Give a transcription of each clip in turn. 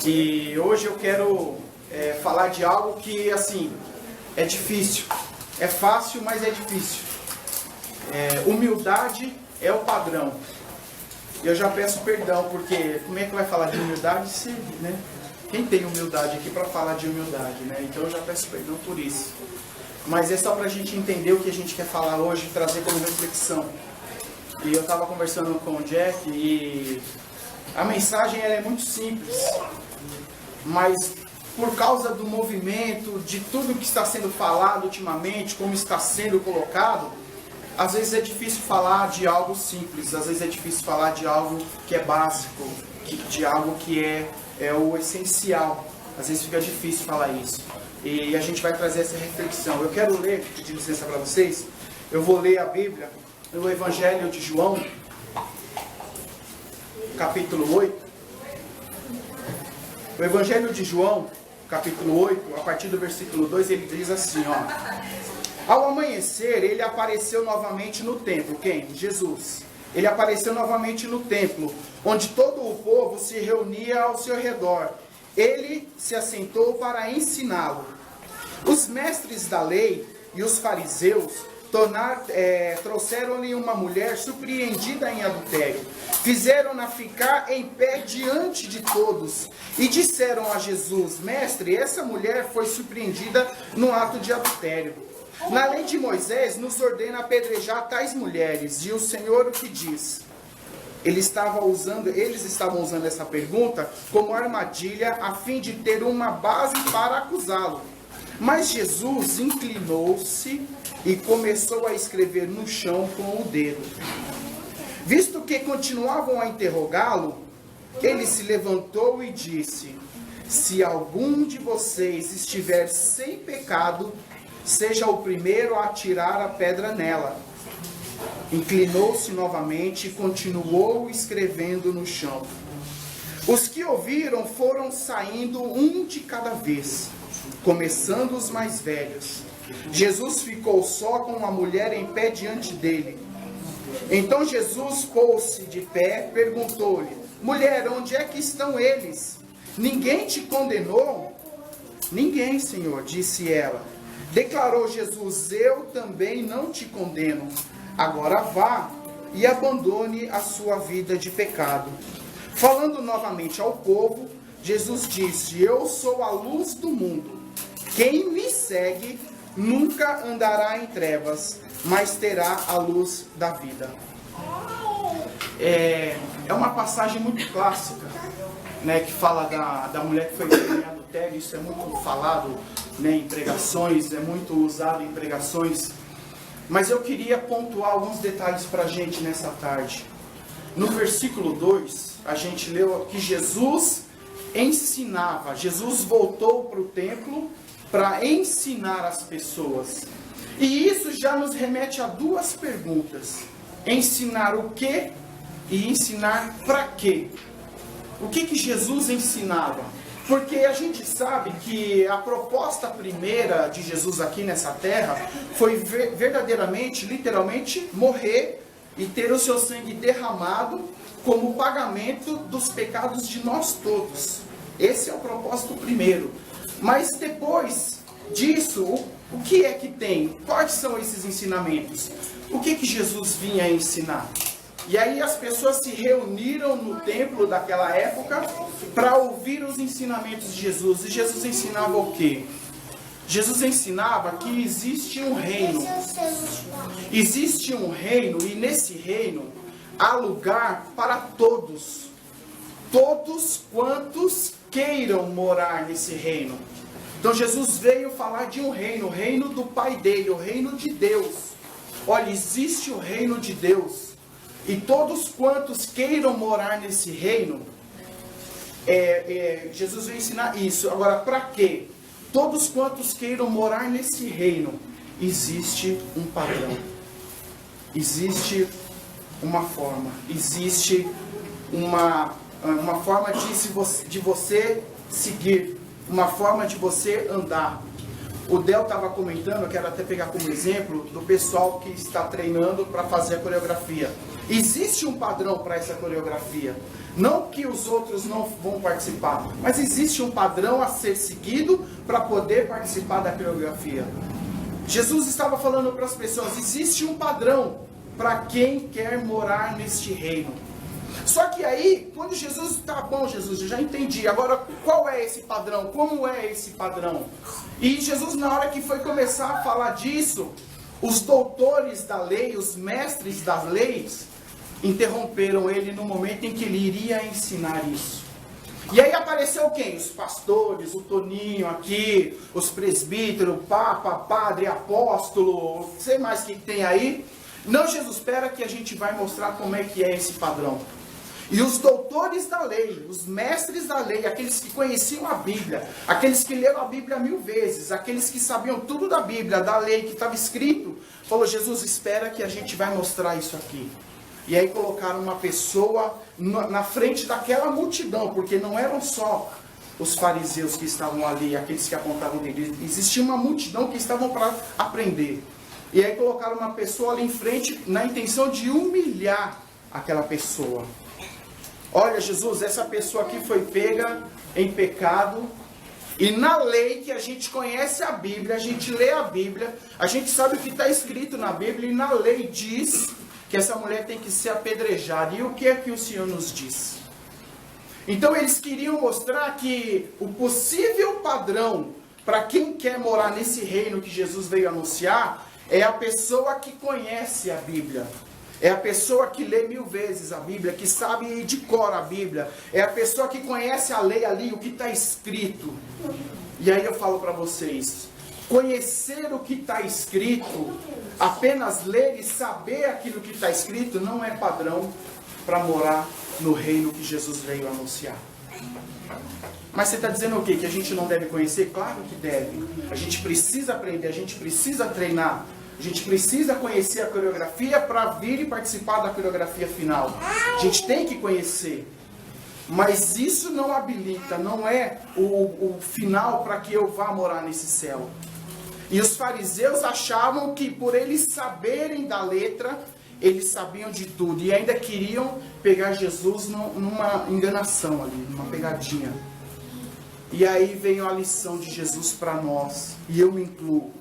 E hoje eu quero falar de algo que, assim, é difícil. É fácil, mas é difícil. Humildade é o padrão. Eu já peço perdão, porque como é que vai falar de humildade se, né? Quem tem humildade aqui para falar de humildade, né? Então eu já peço perdão por isso. Mas é só para a gente entender o que a gente quer falar hoje e trazer como reflexão. E eu estava conversando com o Jack e a mensagem ela é muito simples. Mas por causa do movimento, de tudo que está sendo falado ultimamente, como está sendo colocado, às vezes é difícil falar de algo simples, às vezes é difícil falar de algo que é básico, de algo que é o essencial. Às vezes fica difícil falar isso. E a gente vai trazer essa reflexão. Eu quero ler, pedir licença para vocês, eu vou ler a Bíblia no Evangelho de João, capítulo 8. O Evangelho de João, capítulo 8, a partir do versículo 2, ele diz assim, ó. Ao amanhecer, ele apareceu novamente no templo. Quem? Jesus. Ele apareceu novamente no templo, onde todo o povo se reunia ao seu redor. Ele se assentou para ensiná-lo. Os mestres da lei e os fariseus trouxeram-lhe uma mulher surpreendida em adultério. Fizeram-na ficar em pé diante de todos e disseram a Jesus: Mestre, essa mulher foi surpreendida no ato de adultério. Na lei de Moisés nos ordena apedrejar tais mulheres. E o Senhor o que diz? Eles estavam usando essa pergunta como armadilha a fim de ter uma base para acusá-lo. Mas Jesus inclinou-se e começou a escrever no chão com o dedo. Visto que continuavam a interrogá-lo, ele se levantou e disse: Se algum de vocês estiver sem pecado, seja o primeiro a atirar a pedra nela. Inclinou-se novamente e continuou escrevendo no chão. Os que ouviram foram saindo um de cada vez, começando os mais velhos. Jesus ficou só com uma mulher em pé diante dele. Então Jesus pôs-se de pé, perguntou-lhe: Mulher, onde é que estão eles? Ninguém te condenou? Ninguém, Senhor, disse ela. Declarou Jesus: Eu também não te condeno. Agora vá e abandone a sua vida de pecado. Falando novamente ao povo, Jesus disse: Eu sou a luz do mundo. Quem me segue nunca andará em trevas, mas terá a luz da vida. É uma passagem muito clássica, né, que fala da mulher que foi presa em adultério. Isso é muito falado, né, em pregações, é muito usado em pregações. Mas eu queria pontuar alguns detalhes para a gente nessa tarde. No versículo 2, a gente leu que Jesus ensinava. Jesus voltou para o templo para ensinar as pessoas. E isso já nos remete a duas perguntas. Ensinar o quê e ensinar para quê? O que Jesus ensinava? Porque a gente sabe que a proposta primeira de Jesus aqui nessa terra foi verdadeiramente, literalmente, morrer e ter o seu sangue derramado como pagamento dos pecados de nós todos. Esse é o propósito primeiro. Mas depois disso, o que é que tem? Quais são esses ensinamentos? O que Jesus vinha ensinar? E aí as pessoas se reuniram no templo daquela época para ouvir os ensinamentos de Jesus. E Jesus ensinava o quê? Jesus ensinava que existe um reino. Existe um reino e nesse reino há lugar para todos. Todos quantos queiram morar nesse reino. Então Jesus veio falar de um reino, o reino do Pai dele, o reino de Deus. Olha, existe o reino de Deus. E todos quantos queiram morar nesse reino, Jesus vai ensinar isso. Agora, para quê? Todos quantos queiram morar nesse reino, existe um padrão. Existe uma forma. Existe uma forma de você seguir. Uma forma de você andar. O Del estava comentando, eu quero até pegar como exemplo, do pessoal que está treinando para fazer a coreografia. Existe um padrão para essa coreografia. Não que os outros não vão participar, mas existe um padrão a ser seguido para poder participar da coreografia. Jesus estava falando para as pessoas, existe um padrão para quem quer morar neste reino. Só que aí, quando Jesus, tá bom Jesus, eu já entendi, agora qual é esse padrão? Como é esse padrão? E Jesus, na hora que foi começar a falar disso, os doutores da lei, os mestres das leis, interromperam ele no momento em que ele iria ensinar isso. E aí apareceu quem? Os pastores, o Toninho aqui, os presbíteros, papa, padre, apóstolo, não sei mais o que tem aí. Não, Jesus, espera que a gente vai mostrar como é que é esse padrão. E os doutores da lei, os mestres da lei, aqueles que conheciam a Bíblia, aqueles que leram a Bíblia 1000 vezes, aqueles que sabiam tudo da Bíblia, da lei que estava escrito, falou, Jesus, espera que a gente vai mostrar isso aqui. E aí colocaram uma pessoa na frente daquela multidão, porque não eram só os fariseus que estavam ali, aqueles que apontavam o dedo, existia uma multidão que estavam para aprender. E aí colocaram uma pessoa ali em frente na intenção de humilhar aquela pessoa. Olha, Jesus, essa pessoa aqui foi pega em pecado, e na lei que a gente conhece a Bíblia, a gente lê a Bíblia, a gente sabe o que está escrito na Bíblia, e na lei diz que essa mulher tem que ser apedrejada. E o que é que o Senhor nos diz? Então eles queriam mostrar que o possível padrão para quem quer morar nesse reino que Jesus veio anunciar, é a pessoa que conhece a Bíblia. É a pessoa que lê 1000 vezes a Bíblia, que sabe de cor a Bíblia. É a pessoa que conhece a lei ali, o que está escrito. E aí eu falo para vocês, conhecer o que está escrito, apenas ler e saber aquilo que está escrito, não é padrão para morar no reino que Jesus veio anunciar. Mas você está dizendo o quê? Que a gente não deve conhecer? Claro que deve. A gente precisa aprender, a gente precisa treinar. A gente precisa conhecer a coreografia para vir e participar da coreografia final. A gente tem que conhecer. Mas isso não habilita, não é o final para que eu vá morar nesse céu. E os fariseus achavam que por eles saberem da letra, eles sabiam de tudo. E ainda queriam pegar Jesus numa enganação ali, numa pegadinha. E aí veio a lição de Jesus para nós. E eu me incluo.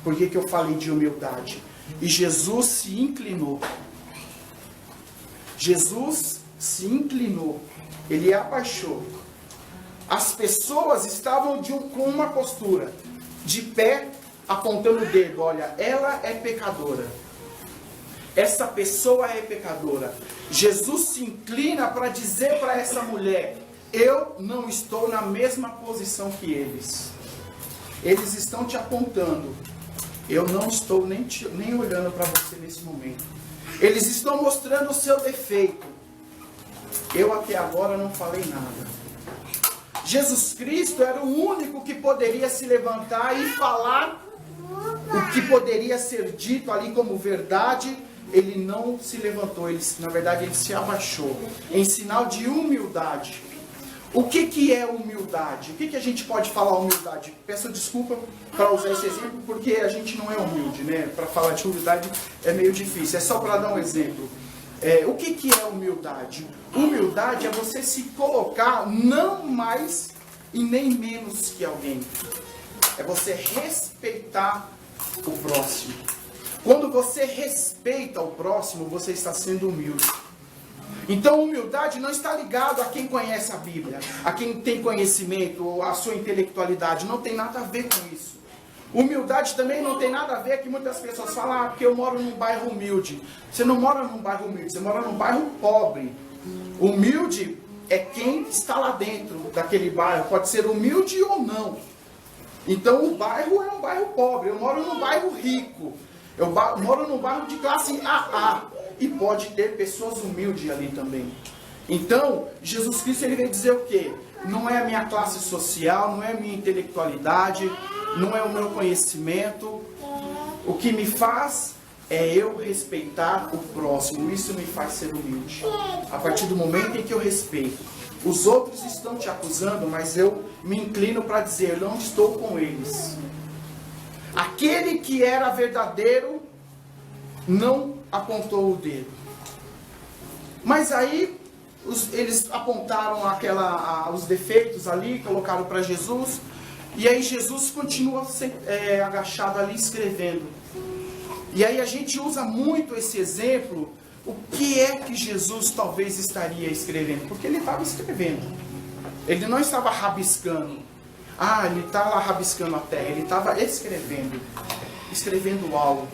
Por que eu falei de humildade? E Jesus se inclinou. Jesus se inclinou. Ele abaixou. As pessoas estavam com uma postura. De pé, apontando o dedo. Olha, ela é pecadora. Essa pessoa é pecadora. Jesus se inclina para dizer para essa mulher: eu não estou na mesma posição que eles. Eles estão te apontando. Eu não estou nem olhando para você nesse momento. Eles estão mostrando o seu defeito. Eu até agora não falei nada. Jesus Cristo era o único que poderia se levantar e falar o que poderia ser dito ali como verdade. Ele não se levantou, na verdade ele se abaixou, em sinal de humildade. O que é humildade? O que a gente pode falar humildade? Peço desculpa para usar esse exemplo, porque a gente não é humilde, né? Para falar de humildade é meio difícil, é só para dar um exemplo. O que é humildade? Humildade é você se colocar não mais e nem menos que alguém. É você respeitar o próximo. Quando você respeita o próximo, você está sendo humilde. Então, humildade não está ligado a quem conhece a Bíblia, a quem tem conhecimento, a sua intelectualidade. Não tem nada a ver com isso. Humildade também não tem nada a ver que muitas pessoas falam, porque eu moro num bairro humilde. Você não mora num bairro humilde, você mora num bairro pobre. Humilde é quem está lá dentro daquele bairro. Pode ser humilde ou não. Então, o bairro é um bairro pobre. Eu moro num bairro rico. Eu moro num bairro de classe AA. E pode ter pessoas humildes ali também. Então, Jesus Cristo ele veio dizer o quê? Não é a minha classe social, não é a minha intelectualidade, não é o meu conhecimento. O que me faz é eu respeitar o próximo. Isso me faz ser humilde. A partir do momento em que eu respeito. Os outros estão te acusando, mas eu me inclino para dizer, eu não estou com eles. Aquele que era verdadeiro não apontou o dedo. Mas aí eles apontaram os defeitos ali, colocaram para Jesus. E aí Jesus continua agachado ali escrevendo. E aí a gente usa muito esse exemplo. O que é que Jesus talvez estaria escrevendo? Porque ele estava escrevendo. Ele não estava rabiscando. Ele está lá rabiscando a terra. Ele estava escrevendo algo.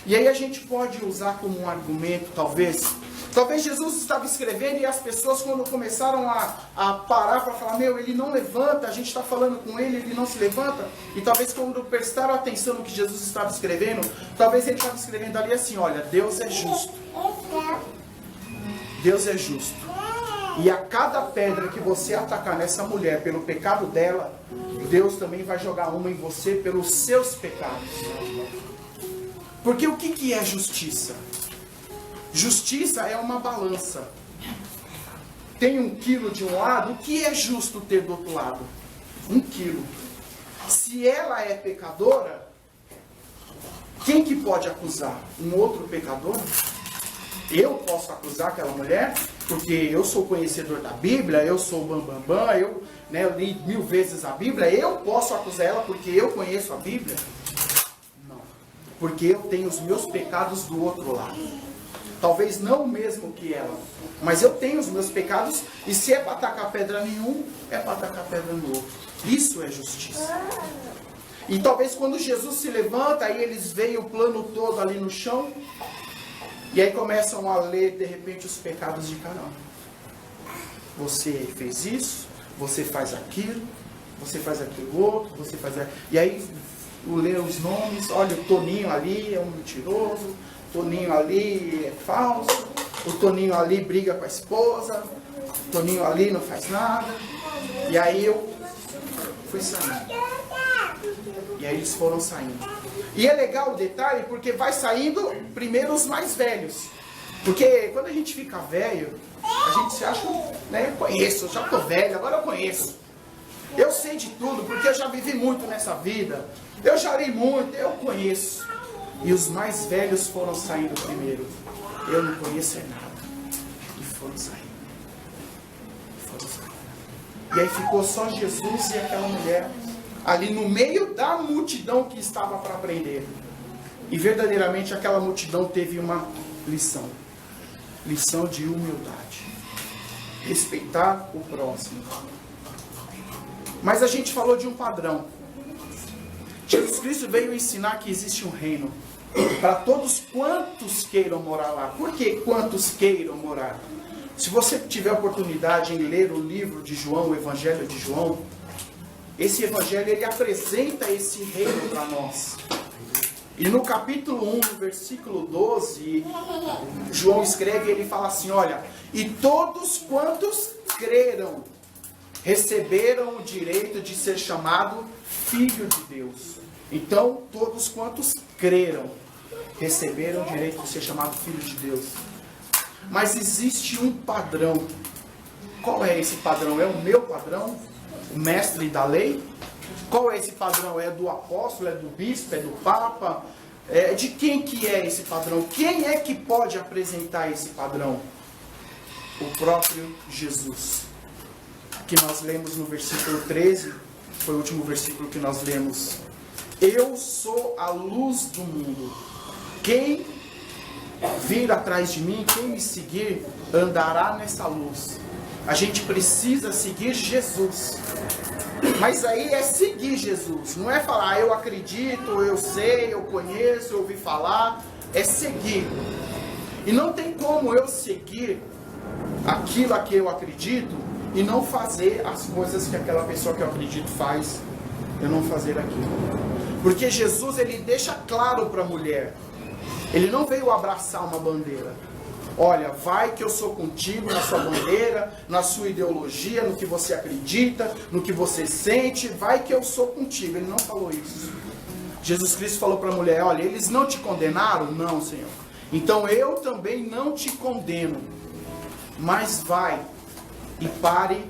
E aí a gente pode usar como um argumento, talvez Jesus estava escrevendo e as pessoas, quando começaram a parar para falar, ele não levanta, a gente está falando com ele não se levanta. E talvez quando prestaram atenção no que Jesus estava escrevendo, talvez ele estava escrevendo ali assim, olha, Deus é justo. Deus é justo. E a cada pedra que você atacar nessa mulher pelo pecado dela, Deus também vai jogar uma em você pelos seus pecados. Porque o que é justiça? Justiça é uma balança. Tem 1 quilo de um lado, o que é justo ter do outro lado? 1 quilo. Se ela é pecadora, quem que pode acusar? Um outro pecador? Eu posso acusar aquela mulher? Porque eu sou conhecedor da Bíblia, eu sou bambambam, eu li 1000 vezes a Bíblia, eu posso acusar ela porque eu conheço a Bíblia? Porque eu tenho os meus pecados do outro lado. Talvez não o mesmo que ela, mas eu tenho os meus pecados, e se é para atacar pedra em um, é para atacar pedra no outro. Isso é justiça. E talvez quando Jesus se levanta, aí eles veem o plano todo ali no chão, e aí começam a ler de repente os pecados de cada um. Você fez isso, você faz aquilo outro, você faz aquilo. E aí lê os nomes, olha, o Toninho ali é um mentiroso, o Toninho ali é falso, o Toninho ali briga com a esposa, o Toninho ali não faz nada. E aí eu fui saindo. E aí eles foram saindo. E é legal o detalhe, porque vai saindo primeiro os mais velhos. Porque quando a gente fica velho, a gente se acha, eu conheço, eu já tô velho, agora eu conheço. Eu sei de tudo, porque eu já vivi muito nessa vida. Eu já li muito, eu conheço. E os mais velhos foram saindo primeiro. Eu não conheço nada. E foram saindo. E aí ficou só Jesus e aquela mulher ali no meio da multidão que estava para prender. E verdadeiramente aquela multidão teve uma lição. Lição de humildade. Respeitar o próximo. Mas a gente falou de um padrão. Jesus Cristo veio ensinar que existe um reino para todos quantos queiram morar lá. Por que quantos queiram morar? Se você tiver oportunidade em ler o livro de João, o Evangelho de João, esse Evangelho ele apresenta esse reino para nós. E no capítulo 1, no versículo 12, João escreve, ele fala assim, olha, e todos quantos creram, receberam o direito de ser chamado filho de Deus. Então, todos quantos creram, receberam o direito de ser chamado filho de Deus. Mas existe um padrão. Qual é esse padrão? É o meu padrão? O mestre da lei? Qual é esse padrão? É do apóstolo? É do bispo? É do papa? De quem que é esse padrão? Quem é que pode apresentar esse padrão? O próprio Jesus. Que nós lemos no versículo 13, foi o último versículo que nós lemos. Eu sou a luz do mundo. Quem vir atrás de mim, quem me seguir, andará nessa luz. A gente precisa seguir Jesus. Mas aí é seguir Jesus. Não é falar, eu acredito, eu sei, eu conheço, eu ouvi falar. É seguir. E não tem como eu seguir aquilo a que eu acredito e não fazer as coisas que aquela pessoa que eu acredito faz, eu não fazer aquilo. Porque Jesus, ele deixa claro para a mulher, ele não veio abraçar uma bandeira. Olha, vai que eu sou contigo na sua bandeira, na sua ideologia, no que você acredita, no que você sente, vai que eu sou contigo. Ele não falou isso. Jesus Cristo falou para a mulher, olha, eles não te condenaram? Não, Senhor. Então eu também não te condeno. Mas vai e pare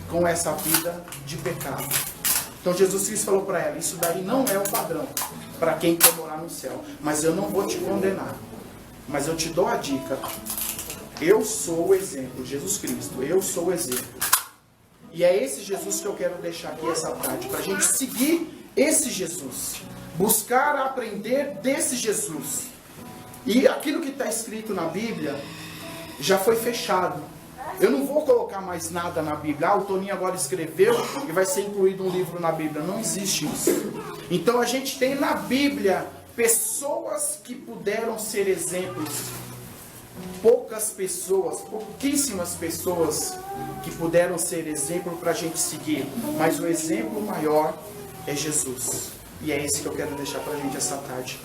com essa vida de pecado. Então Jesus Cristo falou para ela, isso daí não é o padrão para quem quer morar no céu. Mas eu não vou te condenar. Mas eu te dou a dica. Eu sou o exemplo, Jesus Cristo, eu sou o exemplo. E é esse Jesus que eu quero deixar aqui essa tarde, para a gente seguir esse Jesus, buscar aprender desse Jesus. E aquilo que está escrito na Bíblia já foi fechado. Eu não vou colocar mais nada na Bíblia. O Toninho agora escreveu e vai ser incluído um livro na Bíblia. Não existe isso. Então a gente tem na Bíblia pessoas que puderam ser exemplos. Poucas pessoas, pouquíssimas pessoas que puderam ser exemplo para a gente seguir. Mas o exemplo maior é Jesus. E é esse que eu quero deixar para a gente essa tarde.